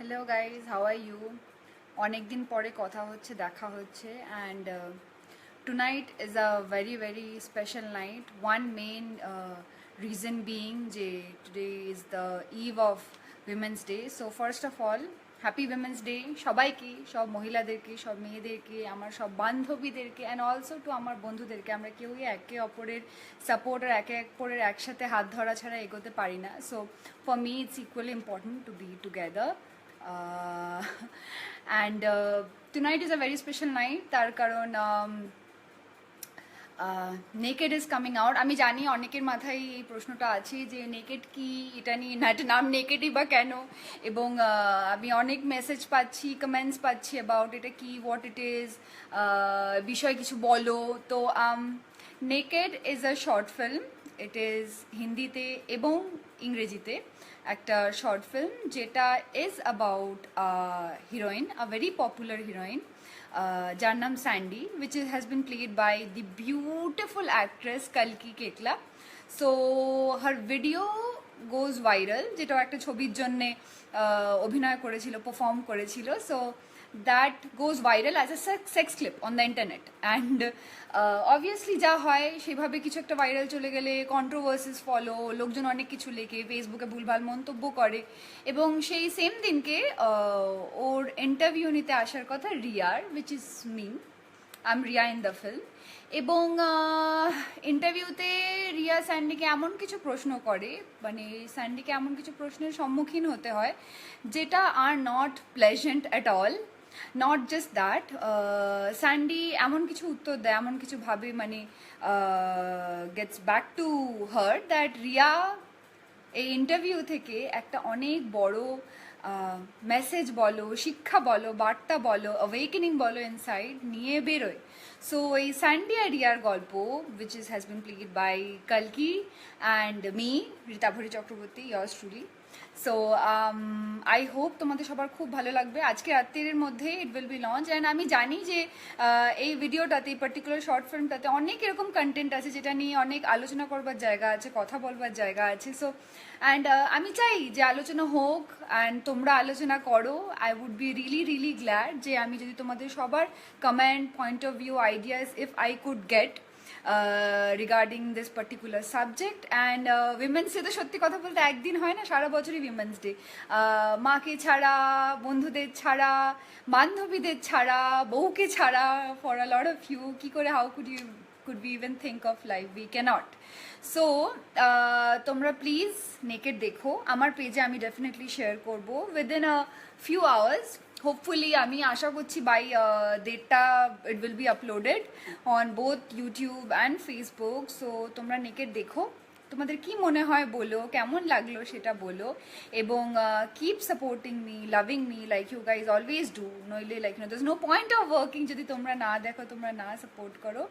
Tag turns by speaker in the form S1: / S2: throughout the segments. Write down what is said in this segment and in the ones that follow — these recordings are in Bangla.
S1: Hello guys, how are you? অনেক দিন পরে কথা হচ্ছে, দেখা হচ্ছে, and tonight is a very very special night. One main reason being যে today is the eve of women's day. So first of all, happy women's day সবাইকে, সব মহিলাদেরকে, সব মেয়েদেরকে, আমার সব বান্ধবীদেরকে, অ্যান্ড অলসো টু আমার বন্ধুদেরকে। আমরা কেউই একে অপরের সাপোর্ট আর একে অপরের একসাথে হাত ধরা ছাড়া এগোতে পারি না। So for me it's equally important to be together. uh, and tonight is a very special night তার কারণ নেকেড ইজ কামিং আউট। আমি জানি অনেকের মাথায় এই প্রশ্নটা আছে যে নেকেড কি, এটা নিয়ে না, এটা নাম নেকেডই বা কেন, এবং আমি অনেক মেসেজ পাচ্ছি, কমেন্টস পাচ্ছি অ্যাবাউট এটা কি, হোয়াট ইট ইজ, বিষয় কিছু বলো। তো naked is a short film. It is হিন্দিতে এবং ইংরেজিতে একটা শর্ট ফিল্ম যেটা is about heroine, a very popular heroine, যার নাম Sandy, which has been played by the beautiful actress Kalki Ketla. So her video goes viral, যেটা একটা ছবির জন্যে অভিনয় করেছিল, পারফর্ম করেছিল। So that goes viral as a sex clip on the internet, and obviously যা হয় সেভাবে কিছু একটা ভাইরাল চলে গেলে কন্ট্রোভার্সিস ফলো, লোকজন অনেক কিছু লেখে, ফেসবুকে ভুলভাল মন্তব্য করে। এবং সেই সেম দিনকে ওর ইন্টারভিউ নিতে আসার কথা রিয়ার, which is me, I am Riya in the film. এবং ইন্টারভিউতে রিয়া স্যান্ডিকে এমন কিছু প্রশ্ন করে, মানে স্যান্ডিকে এমন কিছু প্রশ্নের সম্মুখীন হতে হয় যেটা are not pleasant at all. Not just that, Sandy এমন কিছু উত্তর দেয়, এমন কিছু ভাবে, মানে gets back to her that Riya এই ইন্টারভিউ থেকে একটা অনেক বড় মেসেজ বলো, শিক্ষা বলো, বার্তা বলো, অ্যাওয়েকেনিং বলো, ইনসাইড নিয়ে বেরোয়। সো এই স্যান্ডি আর রিয়ার গল্প, which has been played by কালকি and me, Ritabhari Chakraborty, yours truly. So I hope তোমাদের সবার খুব ভালো লাগবে। আজকে রাত্রির মধ্যে it will be launch, and আমি জানি যে এই ভিডিওটাতে, এই পার্টিকুলার শর্ট ফিল্মটাতে অনেক এরকম কন্টেন্ট আছে যেটা নিয়ে অনেক আলোচনা করবার জায়গা আছে, কথা বলবার জায়গা আছে। সো অ্যান্ড আমি চাই যে আলোচনা হোক, অ্যান্ড তোমরা আলোচনা করো। I would be really really glad যে আমি যদি তোমাদের সবার comment, point of view, ideas if I could get regarding this particular subject. And women's day তো সত্যি কথা বলতে একদিন হয় না, সারা বছরই উইমেন্স ডে। মাকে ছাড়া, বন্ধুদের ছাড়া, বান্ধবীদের ছাড়া, বউকে ছাড়া, for a lot of you, কী করে, how could we even think of life? We cannot. So তোমরা প্লিজ নেকেড দেখো, আমার পেজে আমি ডেফিনেটলি শেয়ার করবো within a few hours. Hopefully আমি আশা করছি বাই ডেটটা ইট will be uploaded on both YouTube and Facebook. So তোমরা নেকেড দেখো, তোমাদের কি মনে হয় বলো, কেমন লাগলো সেটা বলো, এবং keep supporting me, loving me like you guys always do. নইলে like no, no point of working যদি তোমরা না দেখো, তোমরা না সাপোর্ট করো।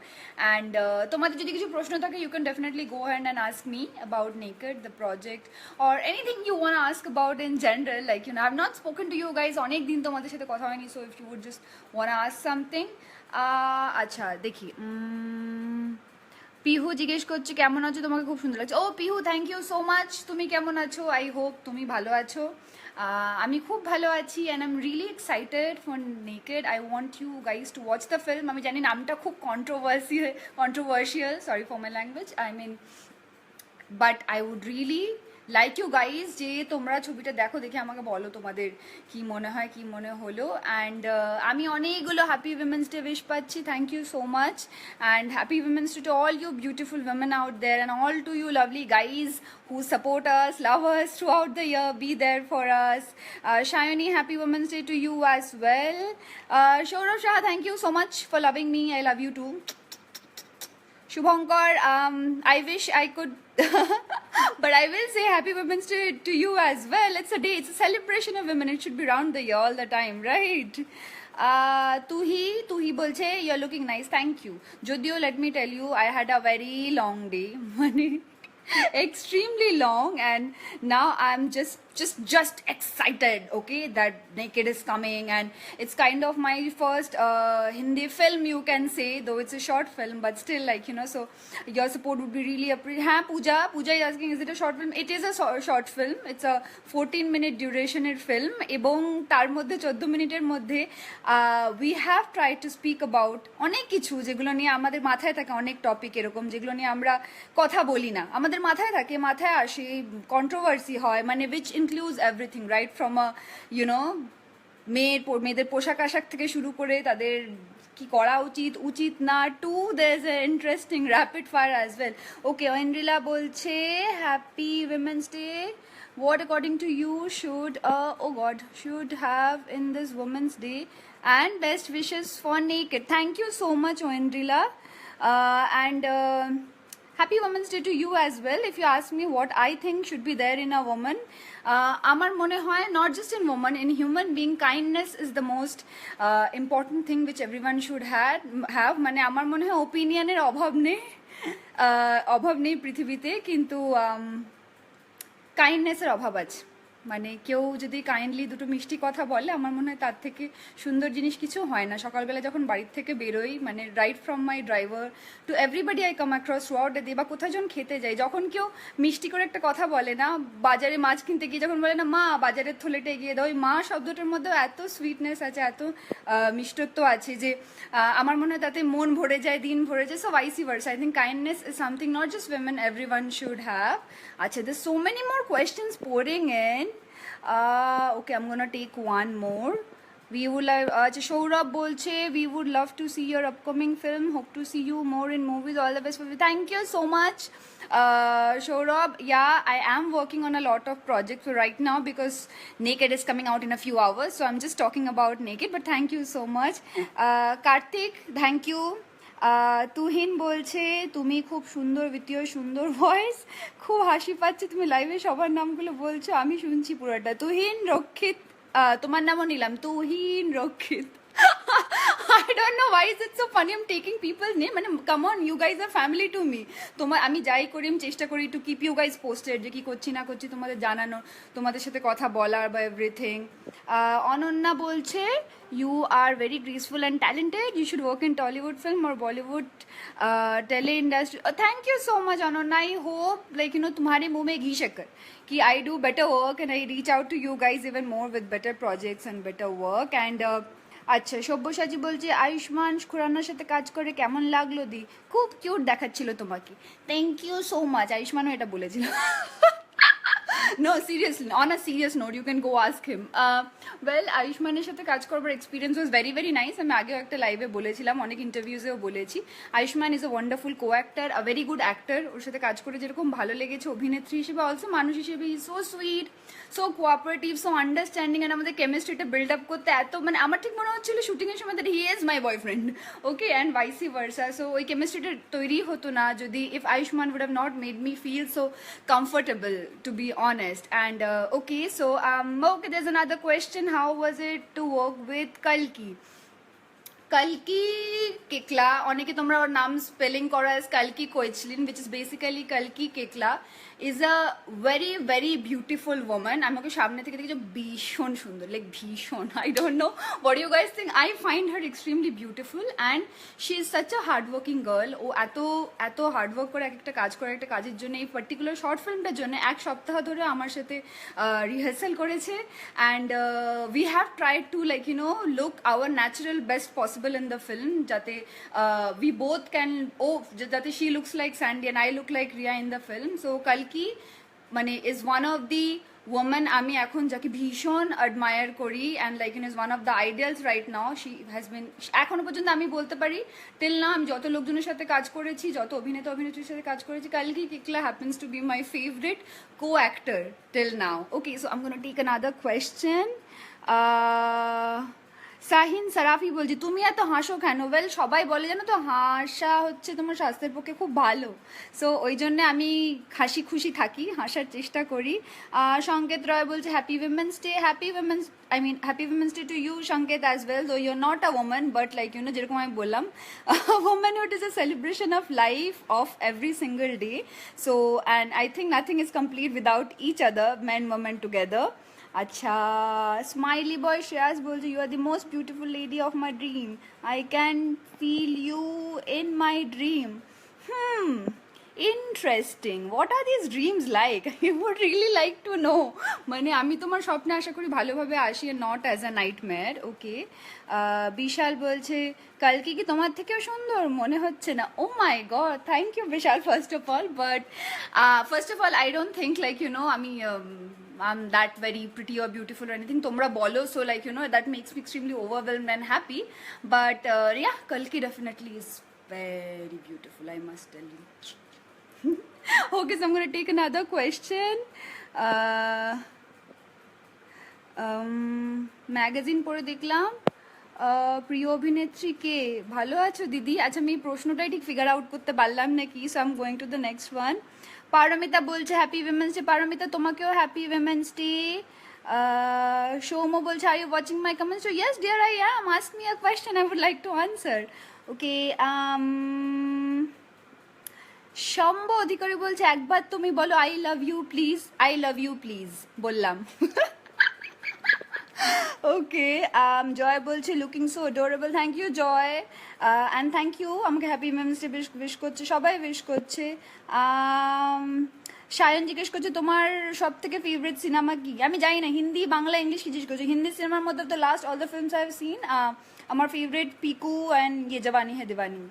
S1: অ্যান্ড তোমাদের যদি কিছু প্রশ্ন থাকে, you can definitely go hand and ask me about naked the project, or anything you want ask about in general. Like you know, I have not spoken to you guys, অনেক দিন তোমাদের সাথে কথা হয়নি। So if you would just want ask something. আচ্ছা দেখি, পিহু জিজ্ঞেস করছে কেমন আছো, তোমাকে খুব সুন্দর লাগছে। ও Pihu, thank you so much. তুমি কেমন আছো? আই হোপ তুমি ভালো আছো। আমি খুব ভালো আছি, and I am really excited for naked. I want you guys to watch the film. আমি জানি নামটা খুব controversial, sorry for my language, I mean, but I would really like you guys যে তোমরা ছবিটা দেখো, দেখে আমাকে বলো তোমাদের কি মনে হয়, কি মনে হলো। অ্যান্ড আমি অনেকগুলো হ্যাপি উইমেন্স ডে উইশ পাচ্ছি, thank you so much, and happy women's day to all you beautiful women out there, and all to you lovely guys who support us, love us throughout the year, be there for us. Shayani, happy Women's Day to you as well. Shourav Shah, thank you so much for loving me. I love you too. Shubhankar, I wish I could, but I will say happy Women's Day to you as well. It's a day, it's a celebration of women. It should be round the year all the time, right? তুহি বলছে you're looking nice, thank you. যদিও let me tell you, I had a very long day. মানে extremely long, and now I'm just excited, okay, that Naked is coming, and it's kind of my first Hindi film, you can say, though it's a short film, but still, like, you know, so your support would be really appreciated. हाँ, Pooja is asking, is it a short film? It is a short film. It's a 14-minute durational film, এবং তার মধ্যে 14 মিনিটের মধ্যে we have tried to speak about অনেক কিছু যেগুলো নিয়ে আমাদের মাথায় থাকে, অনেক টপিক এরকম যেগুলো নিয়ে আমরা কথা বলি না, আমাদের মাথায় থাকে, মাথায় আসে, কন্ট্রোভার্সি হয়, মানে which includes everything, right from a, you know, মেয়েদের পোশাক আশাক থেকে শুরু করে তাদের কি করা উচিত উচিত না, টু there's an interesting rapid fire as well. Okay, Aindrila বলছে happy women's day, what according to you should should have in this women's day, and best wishes for Naked. Thank you so much, Oindrila, and happy women's day to you as well. If you ask me what I think should be there in a woman, আমার মনে হয় not just in woman, in human being, kindness is the most important thing which everyone should have. মানে আমার মনে হয় ওপিনিয়নের অভাব নেই পৃথিবীতে, কিন্তু কাইন্ডনেসের অভাব আছে। মানে কেউ যদি কাইন্ডলি দুটো মিষ্টি কথা বলে, আমার মনে হয় তার থেকে সুন্দর জিনিস কিছু হয় না। সকালবেলা যখন বাড়ির থেকে বেরোই, মানে right from my driver to everybody I come across throughout the day, বা কোথাও যখন খেতে যাই, যখন কেউ মিষ্টি করে একটা কথা বলে না, বাজারে মাছ কিনতে গিয়ে যখন বলে না মা বাজারের থলেটা এগিয়ে দাও, ওই মা শব্দটার মধ্যেও এত সুইটনেস আছে, এত মিষ্টত্ব আছে যে আমার মনে হয় তাতে মন ভরে যায়, দিন ভরে যায়। So vice versa, I think kindness is something not just women, everyone should have. আচ্ছা, there's so many more questions pouring in. Okay, I'm gonna take one more. We would like Shourab bolche, we would love to see your upcoming film, hope to see you more in movies, all the best for you. Thank you so much, Shourab. Yeah, I am working on a lot of projects right now because Naked is coming out in a few hours, so I'm just talking about Naked, but thank you so much. Karthik, thank you. Tuhin বলছে তুমি খুব সুন্দর, উইথ ইয়োর সুন্দর ভয়েস, খুব হাসি পাচ্ছে, তুমি লাইভে সবার নামগুলো বলছো, আমি শুনছি পুরোটা। তুহিন রক্ষিত, তোমার নামও নিলাম, তুহিন রক্ষিত। I don't know why is it so funny I'm taking people's name. মানে come on, you guys are family to me. আমি যাই করি, আমি চেষ্টা করি to keep you guys posted, যে কি করছি না করছি তোমাদের জানানো, তোমাদের সাথে কথা বলার বা এভরিথিং। অনন্যা বলছে you are very graceful and talented, you should work in Tollywood film or Bollywood tele industry. Thank you so much, Anonna. I hope, like, you know, तुम्हारे मुंह में घी शक्कर कि I do better work and I reach out to you guys even more with better projects and better work. And আচ্ছা, সব্যসাচী বলছে আয়ুষ্মান খুরানার সাথে কাজ করে কেমন লাগলো দি, খুব কিউট দেখাচ্ছিল তোমাকে। Thank you so much. আয়ুষ্মানও এটা বলেছিল। No, seriously, on a serious note, you can go ask him. Well, আয়ুষ্মানের সাথে কাজ করবার experience was very very nice. আমি আগেও একটা লাইভে বলেছিলাম, অনেক ইন্টারভিউজেও বলেছি, Ayushmann is a wonderful co actor, a very good actor. ওর সাথে কাজ করে যেরকম ভালো লেগেছে অভিনেত্রী হিসেবে, অলসো মানুষ হিসেবে ই so sweet, so cooperative, so understanding, and আমাদের কেমিস্ট্রিটা বিল্ড আপ করতে এত, মানে আমার ঠিক মনে হচ্ছিল শুটিংয়ের সময় that he is my boyfriend, okay, and vice versa. So ওই কেমিস্ট্রিটা তৈরি হতো না যদি if Ayushmann would have not made me feel so comfortable, to be honest. And okay, so okay, there's another question. How was it to work with Kalki? Kalki Kekla, অনেকে তোমরা ওর নাম স্পেলিং করো as Kalki Koechlin, which is basically Kalki Kekla, is a very very beautiful woman. আমি ওকে সামনে থেকে দেখেছি, ভীষণ সুন্দর, লাইক ভীষণ, I don't know what you guys think, I find her extremely beautiful and she is such a hard working girl. ও এত হার্ড ওয়ার্ক করে একটা কাজ করে, একটা কাজের জন্য, এই পার্টিকুলার শর্ট ফিল্মটার জন্য এক সপ্তাহ ধরে আমার সাথে রিহার্সাল করেছে, and we have tried to, like, you know, look our natural best possible in the film, যাতে we both can, যাতে she looks like Sandy and I look like Riya in the film. So Kalki মানে is one of the woman আমি এখন যাকে ভীষণ admire করি, and like, you know, is one of the ideals right now. She has been, এখনো পর্যন্ত আমি বলতে পারি till now, আমি যত লোকজনের সাথে কাজ করেছি, যত অভিনেত্রীর সাথে কাজ করেছি, Kalki Kekla happens to be my favorite co-actor till now. Okay, so I'm gonna take another question. Shahin সারাফি বলছি তুমি এত হাসো কেন? ওয়েল সবাই বলে জানো তো হাসা হচ্ছে তোমার স্বাস্থ্যের পক্ষে খুব ভালো, সো ওই জন্য আমি হাসি খুশি থাকি, হাসার চেষ্টা করি। সংকেত রয় বলছে happy women's day, happy women's happy women's day to you Sanket as well, though you are not a woman but like you know যেরকম আমি বললাম womanhood is a celebration of life of every single day, so and I think nothing is complete without each other, men women together. अच्छा स्माइली बॉय श्रेयास बोलते you are the most beautiful lady of my dream, I can feel you in my dream. Interesting, what are this dreams like, I would really like to know. মানে আমি তোমার স্বপ্নে আশা করি ভালোভাবে আসি, not as a nightmare. Okay, Bishal বলছে কালকে কি তোমার থেকেও সুন্দর মনে হচ্ছে না? Oh my god, thank you Bishal first of all, but first of all I don't think like you know আমি I'm that very pretty or beautiful or anything, tomra bolo, so like you know that makes me extremely overwhelmed and happy, but yeah, kalki definitely is very beautiful, I must tell you. Okay, so I'm going to take another question. Magazine পড়ে দেখলাম প্রিয় অভিনেত্রী কে, ভালো আছো দিদি? আচ্ছা আমি এই প্রশ্নটাই ঠিক ফিগার আউট করতে পারলাম নাকি, so I am going to the next one. Paromita বলছে হ্যাপি উইমেন্স ডে, পারমিতা তোমাকেও হ্যাপি উইমেন্স ডে। সৌম্য বলছে are you watching my comments? So yes dear I am, ask me a question, I would like to answer. Okay, Shambhu Adhikari বলছে একবার তুমি বলো I love you please, I love you please বললাম। ওকে, জয় বলছে looking so adorable, thank you Joy, and thank you আমাকে হ্যাপি উইমেন্স ডে উইশ করছে, সবাই উইশ করছে। সায়ন জিজ্ঞেস করছে তোমার সব থেকে ফেভারিট সিনেমা কি? আমি জানি না, হিন্দি বাংলা ইংলিশ কি জিজ্ঞেস করছে? হিন্দি সিনেমার মধ্যে তো last all the films I have seen, আমার ফেভারিট পিকু অ্যান্ড ইয়ে জওয়ানি হ্যায় দিওয়ানি,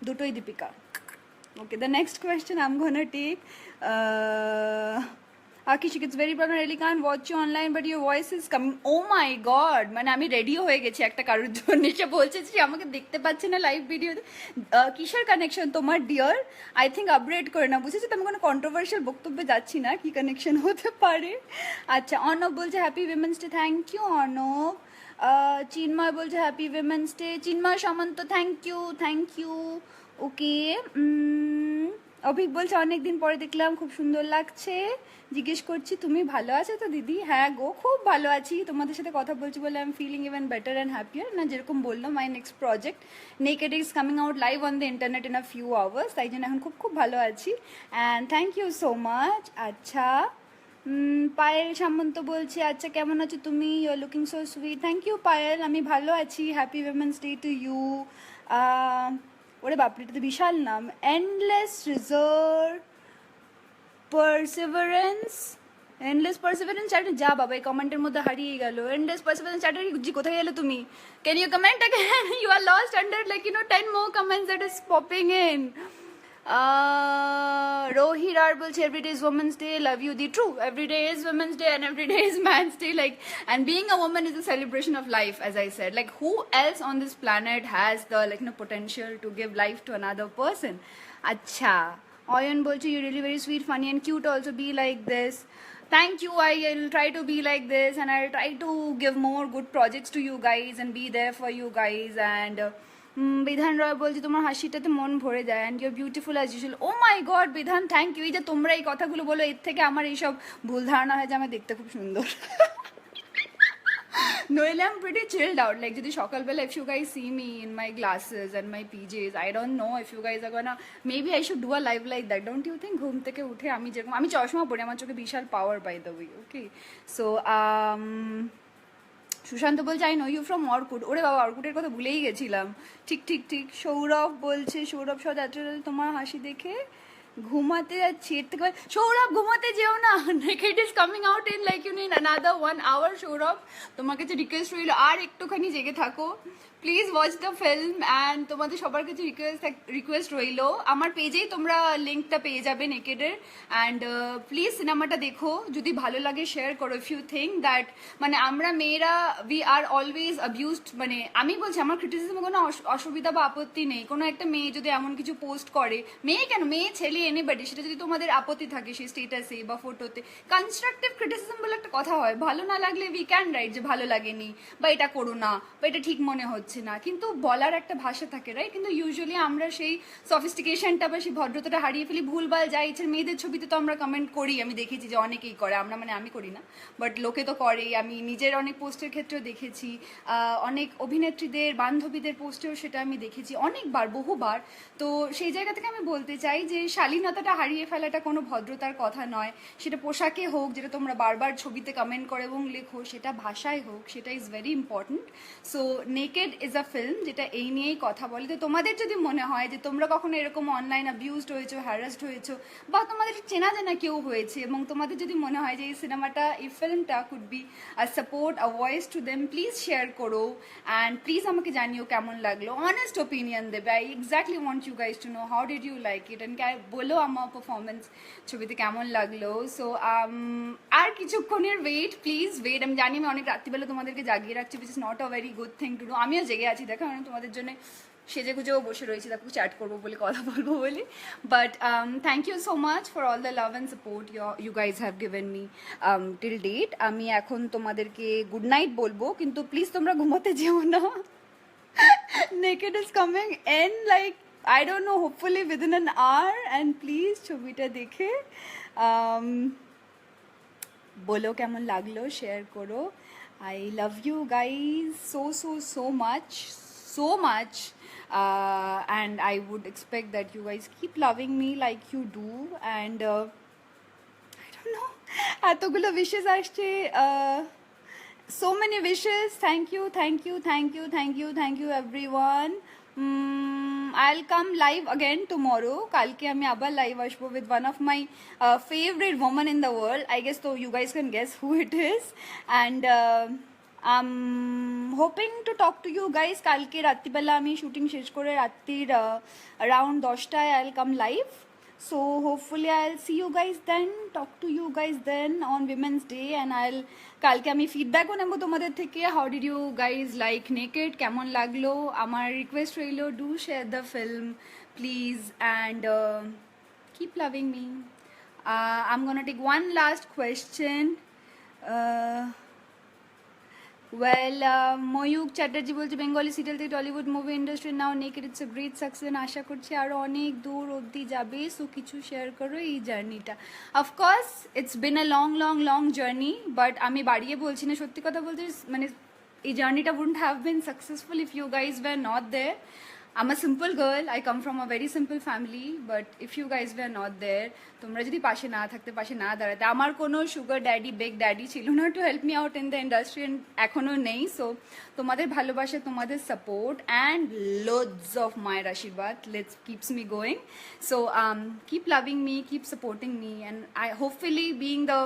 S1: দুটোই Deepika. Okay, the next question I'm gonna take. Akishik, it's very problem. I really can't watch you online, but your voice is coming. Oh my god! মানে আমি রেডিও হয়ে গেছি একটা কারোর জন্য, সে বলছে যে আমাকে দেখতে পাচ্ছে না লাইভ ভিডিওতে। কিসের কানেকশন তোমার ডিয়ার? আই থিঙ্ক আপগ্রেড করে না, বুঝেছি তো আমি কোনো কন্ট্রোভার্সিয়াল বক্তব্যে যাচ্ছি না, কি কানেকশন হতে পারে। আচ্ছা, অর্ণব বলছে happy women's day, thank you Arnab. Chinmoy বলছে happy women's day, Chinmoy Samanta thank you, thank you. Okay, Avik বলছে অনেকদিন পরে দেখলাম, খুব সুন্দর লাগছে, জিজ্ঞেস করছি তুমি ভালো আছো তো দিদি? হ্যাঁ গো, খুব ভালো আছি, তোমাদের সাথে কথা বলছি বলে I am feeling even better and happier. না যেরকম বললাম my next project naked is coming out live on the internet in a few hours, তাই জন্য এখন খুব খুব ভালো আছি, and thank you so much. আচ্ছা, পায়েল সামন্ত বলছে আচ্ছা কেমন আছো তুমি, you are looking so sweet, thank you Payel, আমি ভালো আছি, happy women's day to you. ওরে বাপরে, এটা তো বিশাল নাম, endless reserve Perseverance, endless Perseverance Chatterjee, যা বাবা এই কমেন্টের মধ্যে হারিয়ে গেল। এন্ডলেস পারসিভারেন্স চ্যাটার্জি কোথায় গেলে তুমি? Can you comment again? You are lost under like you know 10 more comments that is popping in. Rohir R বলছে every day is women's day, love you the true, every day is women's day and every day is man's day, like, and being a woman is a celebration of life, as I said, like who else on this planet has the like you know potential to give life to another person. Acha, Oyan bolche you're really very sweet, funny and cute, also be like this. Thank you, I'll try to be like this and I'll try to give more good projects to you guys and be there for you guys. And বিধান রয় বলছি তোমার হাসিটাতে মন ভরে যায় and your beautiful as usual. Oh my god Bidhan, thank you. এই যে তোমরা এই কথাগুলো বলো, এর থেকে আমার এইসব ভুল ধারণা হয় যে আমি দেখতে খুব সুন্দর। নইলে I'm pretty chilled out, like যদি সকালবেলা if you guys see me in my glasses and my PJs, I don't know if you guys are gonna, maybe I should do a live like that, don't you think? ঘুম থেকে উঠে আমি যেরকম, আমি চশমা পরি, আমার চোখে বিশাল power by the way. Okay, so Sushant বলছে I know you from Orkut, ওরে বাবা অর্কুটের কথা ভুলেই গেছিলাম, ঠিক ঠিক ঠিক। সৌরভ বলছে, সৌরভ সদাচল তোমার হাসি দেখে ঘুমাতে যাচ্ছি, এর থেকে সৌরভ ঘুমাতে যেও না, naked is coming out in like you in another 1 hour। Sourav তোমার কাছে রিকোয়েস্ট রইল আর একটুখানি জেগে থাকো please watch the film and তোমাদের সবার কাছে রিকোয়েস্ট রইলো, আমার পেজেই তোমরা লিঙ্কটা পেয়ে যাবে নেকেডের। অ্যান্ড প্লিজ সিনেমাটা দেখো, যদি ভালো লাগে শেয়ার করো। ইফ ইউ থিঙ্ক দ্যাট মানে আমরা মেয়েরা উই আর অলওয়েজ অ্যাবিউজড, মানে আমি বলছি আমার ক্রিটিসিজমে কোনো অসুবিধা বা আপত্তি নেই। কোনো একটা মেয়ে যদি এমন কিছু পোস্ট করে, মেয়ে কেন, মেয়ে ছেলে এনিবডি, সেটা যদি তোমাদের আপত্তি থাকে সেই স্টেটাসে বা ফটোতে, কনস্ট্রাকটিভ ক্রিটিসিজম বলে একটা কথা হয়, ভালো না লাগলে উই ক্যান রাইট যে ভালো লাগেনি বা এটা করো না বা এটা ঠিক মনে হচ্ছে না, কিন্তু বলার একটা ভাষা থাকে রাইট। কিন্তু ইউজুয়ালি আমরা সেই সফিস্টিকেশনটা বা সেই ভদ্রতাটা হারিয়ে ফেলি, ভুলভাল যা ইচ্ছে। মেয়েদের ছবিতে তো আমরা কমেন্ট করি, আমি দেখেছি যে অনেকেই করে, আমরা মানে আমি করি না বাট লোকে তো করেই। আমি নিজের অনেক পোস্টের ক্ষেত্রেও দেখেছি, অনেক অভিনেত্রীদের বান্ধবীদের পোস্টেও সেটা আমি দেখেছি অনেকবার, বহুবার। তো সেই জায়গা থেকে আমি বলতে চাই যে শালীনতাটা হারিয়ে ফেলাটা কোনো ভদ্রতার কথা নয়। সেটা পোশাকে হোক, যেটা তোমরা বারবার ছবিতে কমেন্ট করো এবং লেখো, সেটা ভাষায় হোক, সেটা is very important. So naked is a film যেটা এই নিয়েই কথা বলে। তো তোমাদের যদি মনে হয় যে তোমরা কখনো এরকম অনলাইন অ্যাবিউজড হয়েছো, হ্যারাসড হয়েছো, বা তোমাদের চেনা জানা কেউ হয়েছে, এবং তোমাদের যদি মনে হয় যে এই সিনেমাটা, এই ফিল্মটা could be a support, a voice to them, please share করো। অ্যান্ড প্লিজ আমাকে জানিও কেমন লাগলো, অনেস্ট ওপিনিয়ন দেবে। I exactly want you guys to know how did you like it, and বলো আমার পারফরমেন্স ছবিতে কেমন লাগলো। সো আর কিছুক্ষণের ওয়েট, প্লিজ ওয়েট। আমি জানি আমি অনেক রাত্রিবেলা তোমাদেরকে জাগিয়ে রাখছি, which is not a very good thing to do. আমিও জেগে আছি দেখো, আমি তোমাদের জন্য সেজে গুজেও বসে রয়েছি, দেখো চ্যাট করবো বলে, কথা বলবো বলে। But thank you so much for all the love and support you guys have given me till date. আমি এখন তোমাদেরকে গুড নাইট বলবো, কিন্তু প্লিজ তোমরা ঘুমোতে যেও না। Naked is coming in like I don't know, hopefully within an hour, and please ছবিটা দেখে বলো কেমন লাগলো, শেয়ার করো। I love you guys so much, and I would expect that you guys keep loving me like you do. And I don't know, এতগুলো wishes আসছে, so many wishes. Thank you everyone. I'll come live again tomorrow. কালকে আমি আবার লাইভ আসবো with one of my favorite women in the world. I guess so you guys can guess who it is. And I'm hoping to talk to you guys কালকে রাত্রিবেলা। আমি শুটিং শেষ করে রাত্রির around 10টায় I'll come live. So hopefully I'll see you guys then, talk to you guys then on Women's Day, and I'll কালকে আমি ফিডব্যাকও নেবো তোমাদের থেকে। How did you guys like naked, কেমন লাগলো? আমার রিকোয়েস্ট রইলো, do share the film please, and keep loving me. I'm gonna take one last question. Well, Mayukh Chatterjee বলছে বেঙ্গলি সিরিয়াল থেকে Tollywood movie industry now naked it's a great success, আশা করছি আরও অনেক দূর অবধি যাবে। সো কিছু শেয়ার করো এই জার্নিটা। Of course it's been a long journey, but আমি বাড়িয়ে বলছি না, সত্যি কথা বলতে মানে এই জার্নিটা wouldn't have been successful if you guys were not there. I'm a simple girl, I come from a very simple family, but if you guys were not there, তোমরা যদি পাশে না থাকতে, পাশে না দাঁড়াতে, আমার কোনো সুগার ড্যাডি বেগ ড্যাডি ছিল না to help me out in the industry, and এখনও নেই। সো তোমাদের ভালোবাসা, তোমাদের সাপোর্ট অ্যান্ড লোডস অফ মায়ের আশীর্বাদ keeps me going. So keep loving me, keep supporting me, and I hopefully being the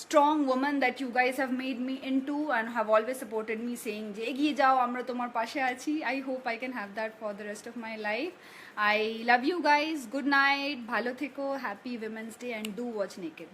S1: strong woman that you guys have made me into and have always supported me, saying যে এগিয়ে যাও, আমরা তোমার পাশে আছি. I hope I can have that for the rest of my life. I love you guys. Good night. ভালো থেকো. Happy Women's Day, and do watch Naked.